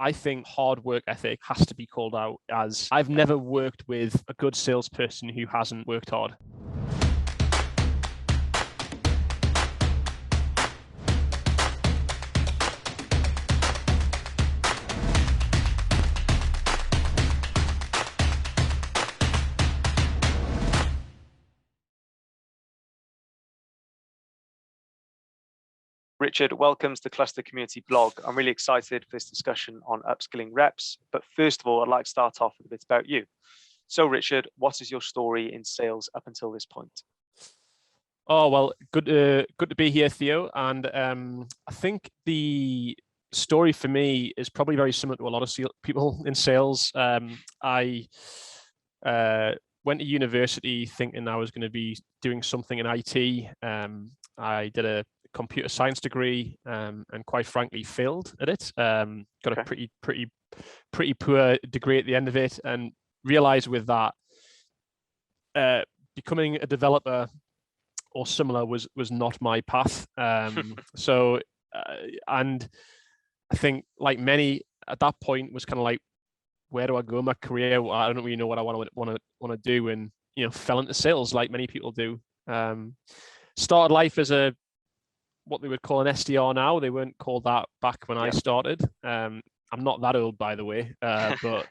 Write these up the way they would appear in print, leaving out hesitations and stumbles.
I think hard work ethic has to be called out, as I've never worked with a good salesperson who hasn't worked hard. Richard, welcome to the Kluster Community blog. I'm really excited for this discussion on upskilling reps. But first of all, I'd like to start off with a bit about you. So, Richard, what is your story in sales up until this point? Oh, well, good to be here, Theo. And I think the story for me is probably very similar to a lot of people in sales. I went to university thinking I was going to be doing something in IT. I did a computer science degree and quite frankly failed at it. Got a pretty poor degree at the end of it, and realized with that becoming a developer or similar was not my path. So and I think, like many at that point, was kind of like, where do I go in my career? I don't really know what I want to do, and fell into sales like many people do. Started life as what they would call an SDR now. They weren't called that back when I started. I'm not that old, by the way, but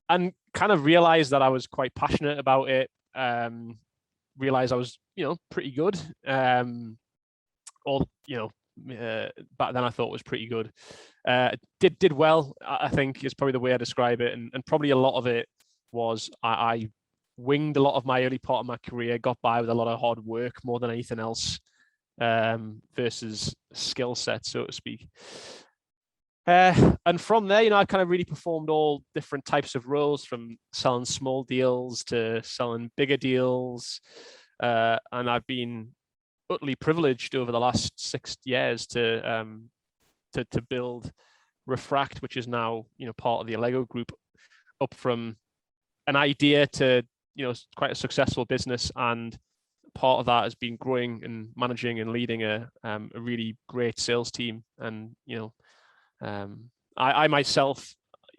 and kind of realized that I was quite passionate about it. Realized I was, pretty good. Back then I thought was pretty good. Did well, I think, is probably the way I describe it, and probably a lot of it was I winged a lot of my early part of my career, got by with a lot of hard work more than anything else, versus skill set, so to speak. And from there, I kind of really performed all different types of roles, from selling small deals to selling bigger deals. And I've been utterly privileged over the last 6 years to build Refract, which is now, part of the Lego group, up from an idea to, quite a successful business. And part of that has been growing and managing and leading a really great sales team. And, I myself,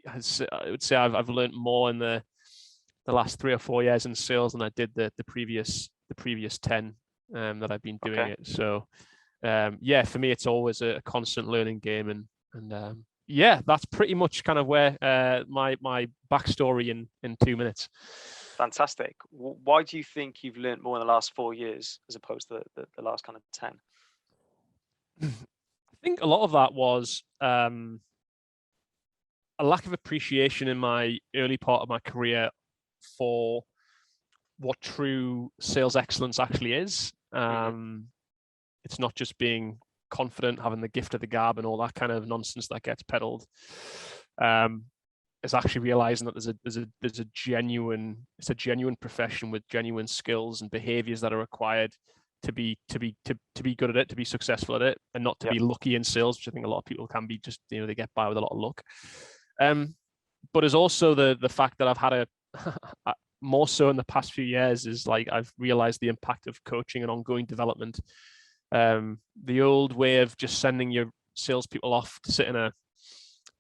I would say I've learned more in the last 3 or 4 years in sales than I did the previous 10 that I've been doing it. So for me, it's always a constant learning game, and that's pretty much kind of where my backstory in 2 minutes. Fantastic. Why do you think you've learned more in the last 4 years as opposed to the last kind of 10? I think a lot of that was a lack of appreciation in my early part of my career for what true sales excellence actually is. It's not just being confident, having the gift of the gab and all that kind of nonsense that gets peddled. It's actually realizing that there's a genuine profession with genuine skills and behaviors that are required to be good at it, to be successful at it, and not to be lucky in sales, which I think a lot of people can be. Just they get by with a lot of luck. But there's also the fact that I've had more so in the past few years, is like I've realized the impact of coaching and ongoing development. The old way of just sending your salespeople off to sit in a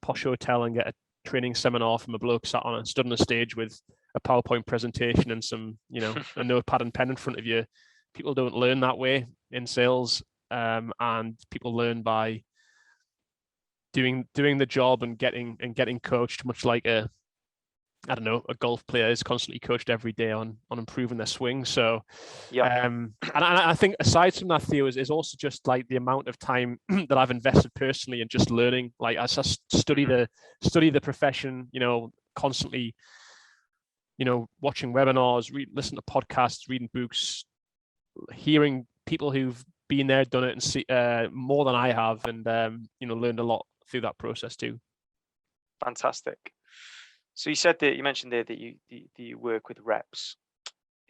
posh hotel and get a training seminar from a bloke stood on a stage with a PowerPoint presentation and some, a notepad and pen in front of you. People don't learn that way in sales, and people learn by doing the job and getting coached, much like a golf player is constantly coached every day on improving their swing. So, and I think aside from that, Theo, is also just like the amount of time that I've invested personally in just learning. Like, as I study the profession, constantly, watching webinars, listen to podcasts, reading books, hearing people who've been there, done it, and see more than I have, and learned a lot through that process too. Fantastic. So you mentioned there that you work with reps.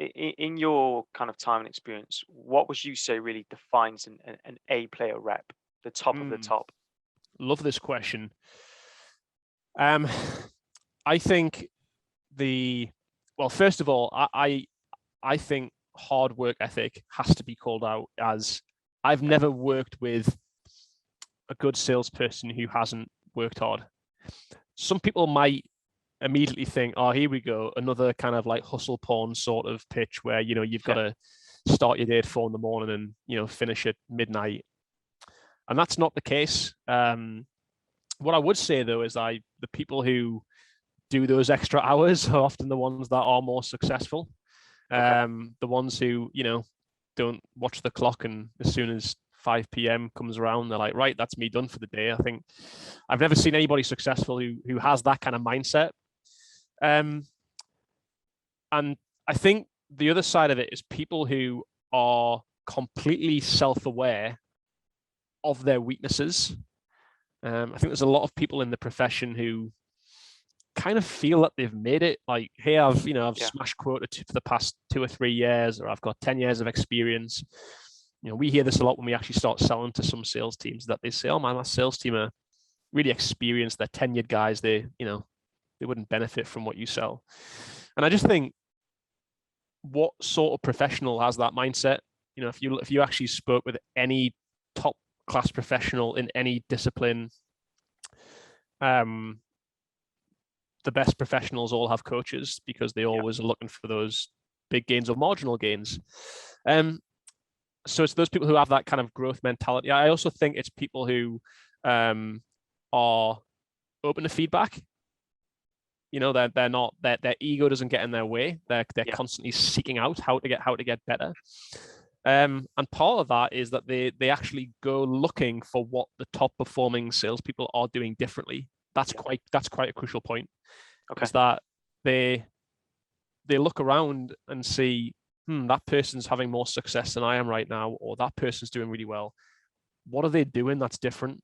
In your kind of time and experience, what would you say really defines an A player rep, the top of the top? Love this question. I think first of all, I think hard work ethic has to be called out, as I've never worked with a good salesperson who hasn't worked hard. Some people might immediately think, oh, here we go, another kind of like hustle porn sort of pitch where, you know, you've got to start your day at 4 a.m. and, you know, finish at midnight. And that's not the case. What I would say though is the people who do those extra hours are often the ones that are more successful. The ones who, you know, don't watch the clock, and as soon as 5 p.m. comes around, they're like, right, that's me done for the day. I think I've never seen anybody successful who has that kind of mindset. And I think the other side of it is people who are completely self-aware of their weaknesses. I think there's a lot of people in the profession who kind of feel that they've made it. Like, hey, I've smashed quota for the past 2 or 3 years, or I've got 10 years of experience. You know, we hear this a lot when we actually start selling to some sales teams, that they say, oh man, my sales team are really experienced, they're tenured guys, they wouldn't benefit from what you sell. And I just think, what sort of professional has that mindset? You know, if you actually spoke with any top class professional in any discipline, the best professionals all have coaches, because they always are looking for those big gains or marginal gains. So it's those people who have that kind of growth mentality. I also think it's people who are open to feedback. You know, they're not, their ego doesn't get in their way. They're constantly seeking out how to get better. And part of that is that they actually go looking for what the top performing salespeople are doing differently. That's quite a crucial point. Is that they look around and see, that person's having more success than I am right now, or that person's doing really well. What are they doing that's different?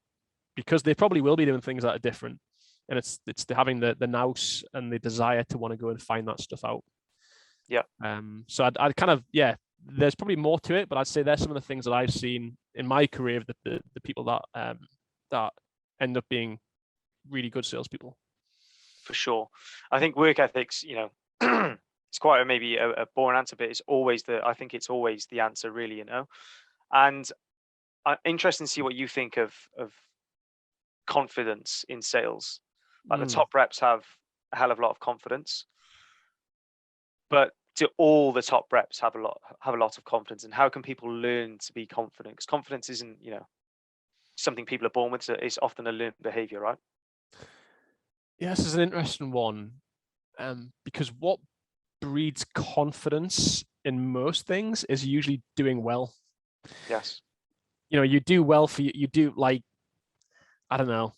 Because they probably will be doing things that are different. And it's having the nous and the desire to want to go and find that stuff out. Yeah. So I'd kind of, there's probably more to it, but I'd say there's some of the things that I've seen in my career of the people that that end up being really good salespeople. For sure. I think work ethics, you know, it's quite maybe a boring answer, but I think it's always the answer, really, you know. And I'm interested to see what you think of confidence in sales. Like the top reps have a hell of a lot of confidence, but do all the top reps have a lot of confidence? And how can people learn to be confident? Because confidence isn't, you know, something people are born with. So it's often a learned behavior, right? Yeah, this is an interesting one, because what breeds confidence in most things is usually doing well. Yes. You know, you do well for you do, like, I don't know.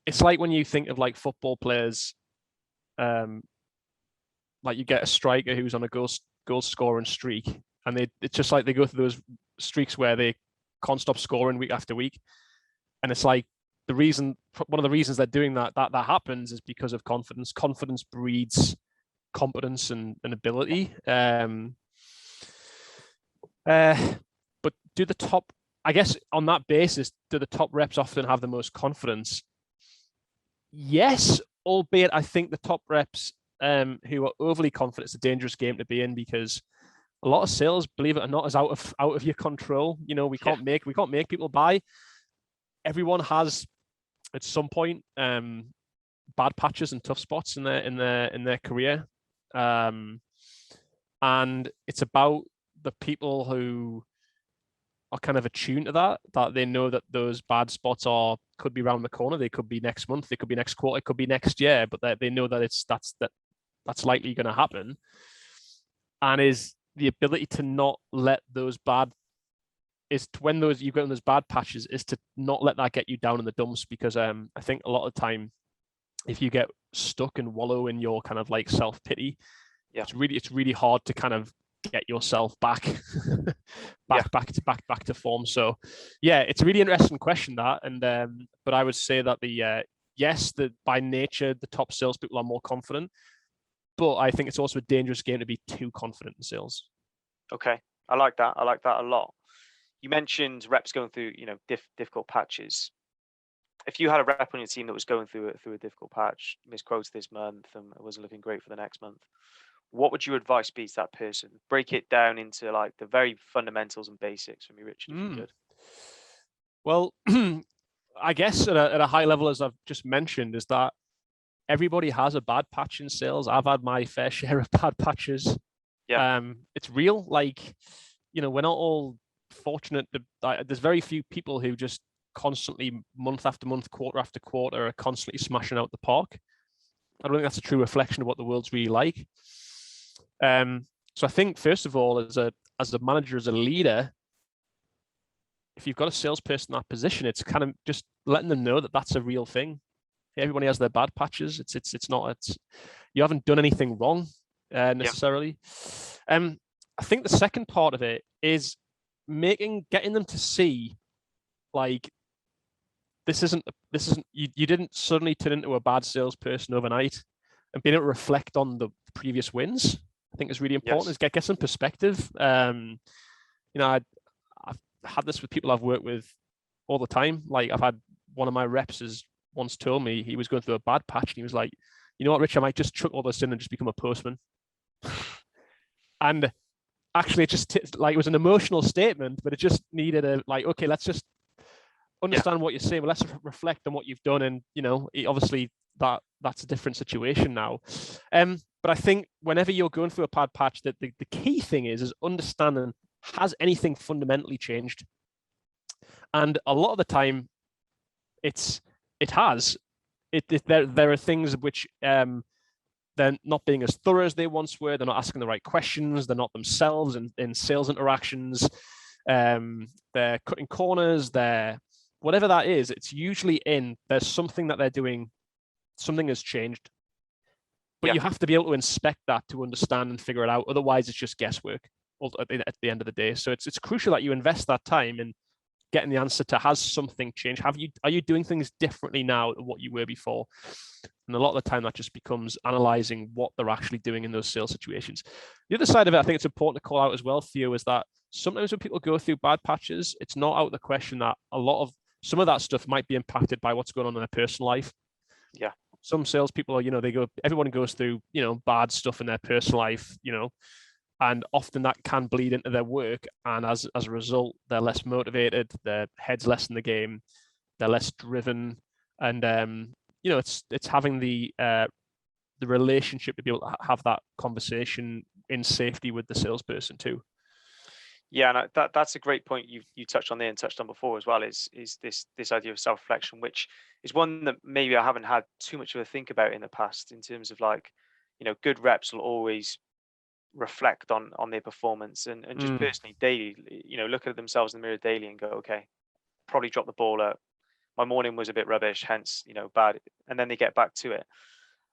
It's like when you think of like football players, like you get a striker who's on a goal scoring streak, and it's just like they go through those streaks where they can't stop scoring week after week. And it's like one of the reasons they're doing that happens is because of confidence. Confidence breeds competence and ability. But I guess on that basis, do the top reps often have the most confidence? Yes, albeit I think the top reps who are overly confident, it's a dangerous game to be in, because a lot of sales, believe it or not, is out of your control. You know, we can't make people buy. Everyone has at some point bad patches and tough spots in their career, and it's about the people who are kind of attuned to that they know that those bad spots could be around the corner. They could be next month, they could be next quarter, it could be next year, but they know that that's likely going to happen. And is the ability to not let those you've got those bad patches, is to not let that get you down in the dumps. Because I think a lot of the time, if you get stuck and wallow in your kind of like self-pity, it's really hard to kind of get yourself back to form. So it's a really interesting question, that. And but I would say that by nature the top salespeople are more confident, but I think it's also a dangerous game to be too confident in sales. Okay, I like that a lot. You mentioned reps going through, you know, difficult patches. If you had a rep on your team that was going through a difficult patch, misquotes this month and it wasn't looking great for the next month, what would your advice be to that person? Break it down into like the very fundamentals and basics for me, Richard, if you could. Well, I guess at a high level, as I've just mentioned, is that everybody has a bad patch in sales. I've had my fair share of bad patches. Yeah. It's real. Like, we're not all fortunate. There's very few people who just constantly, month after month, quarter after quarter, are constantly smashing out the park. I don't think that's a true reflection of what the world's really like. So I think, first of all, as a manager, as a leader, if you've got a salesperson in that position, it's kind of just letting them know that that's a real thing. Everybody has their bad patches. You haven't done anything wrong necessarily. I think the second part of it is getting them to see, like, this isn't you didn't suddenly turn into a bad salesperson overnight, and being able to reflect on the previous wins, I think is really important. Is get some perspective. I've had this with people I've worked with all the time. Like, I've had one of my reps has once told me he was going through a bad patch, and he was like, "You know what, Rich, I might just chuck all this in and just become a postman." And actually, it was an emotional statement, but it just needed okay, let's just understand what you're saying, but let's reflect on what you've done. And obviously that's a different situation now. But I think whenever you're going through a bad patch, that the key thing is understanding, has anything fundamentally changed? And a lot of the time, it has. There are things which they're not being as thorough as they once were. They're not asking the right questions. They're not themselves in sales interactions. They're cutting corners. They're whatever that is. It's usually there's something that they're doing. Something has changed. But you have to be able to inspect that to understand and figure it out. Otherwise, it's just guesswork at the end of the day. So it's crucial that you invest that time in getting the answer to, has something changed? Are you doing things differently now than what you were before? And a lot of the time that just becomes analyzing what they're actually doing in those sales situations. The other side of it, I think it's important to call out as well, Theo, is that sometimes when people go through bad patches, it's not out of the question that some of that stuff might be impacted by what's going on in their personal life. Yeah. Some salespeople, everyone goes through, bad stuff in their personal life, and often that can bleed into their work. And as a result, they're less motivated, their head's less in the game, they're less driven. And, it's having the relationship to be able to have that conversation in safety with the salesperson too. Yeah, and that's a great point you touched on there and touched on before as well, is this idea of self-reflection, which is one that maybe I haven't had too much of a think about in the past, in terms of good reps will always reflect on their performance and just personally daily, look at themselves in the mirror daily and go, okay, probably dropped the ball up. My morning was a bit rubbish, hence, bad. And then they get back to it.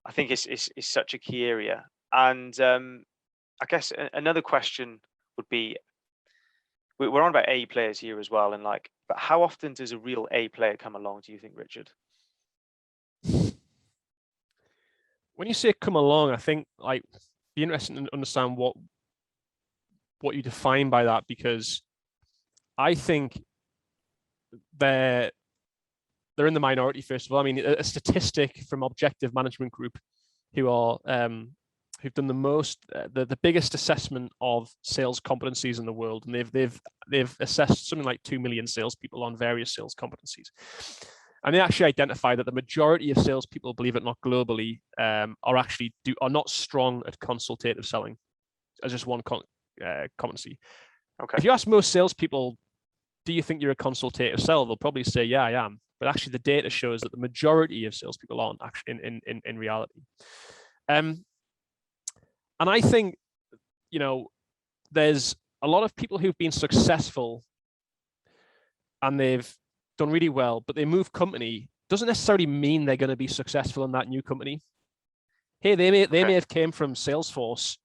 I think it's such a key area. And I guess another question would be, we're on about A players here as well, and but how often does a real A player come along, do you think, Richard? When you say come along, I think be interesting to understand what you define by that, because I think they're in the minority. First of all, I mean, a statistic from Objective Management Group, who are who've done the biggest assessment of sales competencies in the world, and they've assessed something like 2 million salespeople on various sales competencies, and they actually identify that the majority of salespeople, believe it or not, globally, are not strong at consultative selling as just one competency. Okay. If you ask most salespeople, do you think you're a consultative seller? They'll probably say, yeah, I am. But actually, the data shows that the majority of salespeople aren't actually in reality. And I think, there's a lot of people who've been successful and they've done really well, but they move company. Doesn't necessarily mean they're going to be successful in that new company. Hey, they may have came from Salesforce,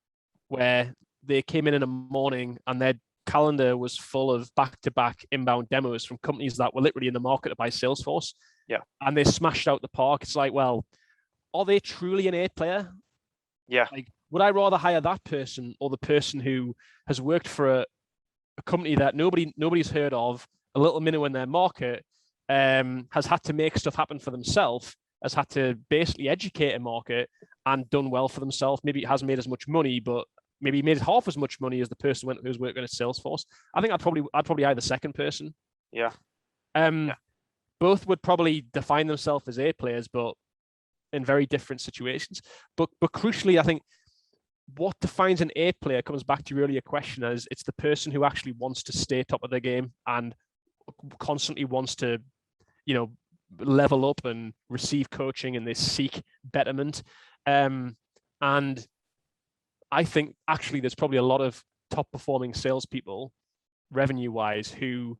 where they came in the morning and their calendar was full of back-to-back inbound demos from companies that were literally in the market to buy Salesforce. Yeah. And they smashed out the park. It's like, well, are they truly an A player? Yeah. Would I rather hire that person or the person who has worked for a company that nobody's heard of, a little minnow in their market, has had to make stuff happen for themselves, has had to basically educate a market and done well for themselves. Maybe it hasn't made as much money, but maybe made half as much money as the person who's working at Salesforce. I think I'd probably hire the second person. Yeah. both would probably define themselves as A players, but in very different situations. But crucially, I think what defines an A player comes back to your earlier question, as it's the person who actually wants to stay top of their game and constantly wants to, level up and receive coaching, and they seek betterment. And I think actually there's probably a lot of top performing salespeople, revenue wise, who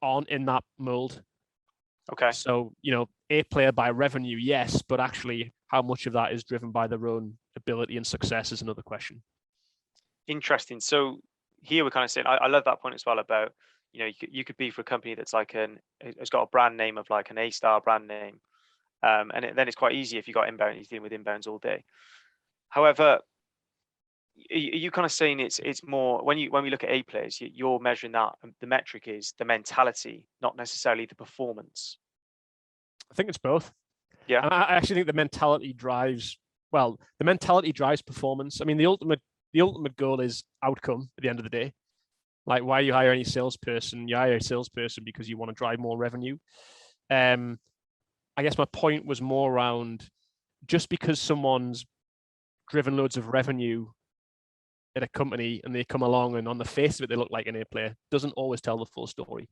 aren't in that mold. Okay. So, A player by revenue, yes, but actually how much of that is driven by their own ability and success is another question. Interesting. So here we're kind of saying, I love that point as well about, you could be for a company that's like has got a brand name of like an A-star brand name. And then it's quite easy if you got inbound, you're dealing with inbounds all day. However, are you kind of saying it's more when we look at A players, you're measuring that the metric is the mentality, not necessarily the performance? I think it's both. Yeah. And I actually think the mentality drives performance. I mean, the ultimate goal is outcome at the end of the day. Like, why you hire any salesperson? You hire a salesperson because you want to drive more revenue. I guess my point was more around, just because someone's driven loads of revenue at a company and they come along and on the face of it they look like an A player, doesn't always tell the full story.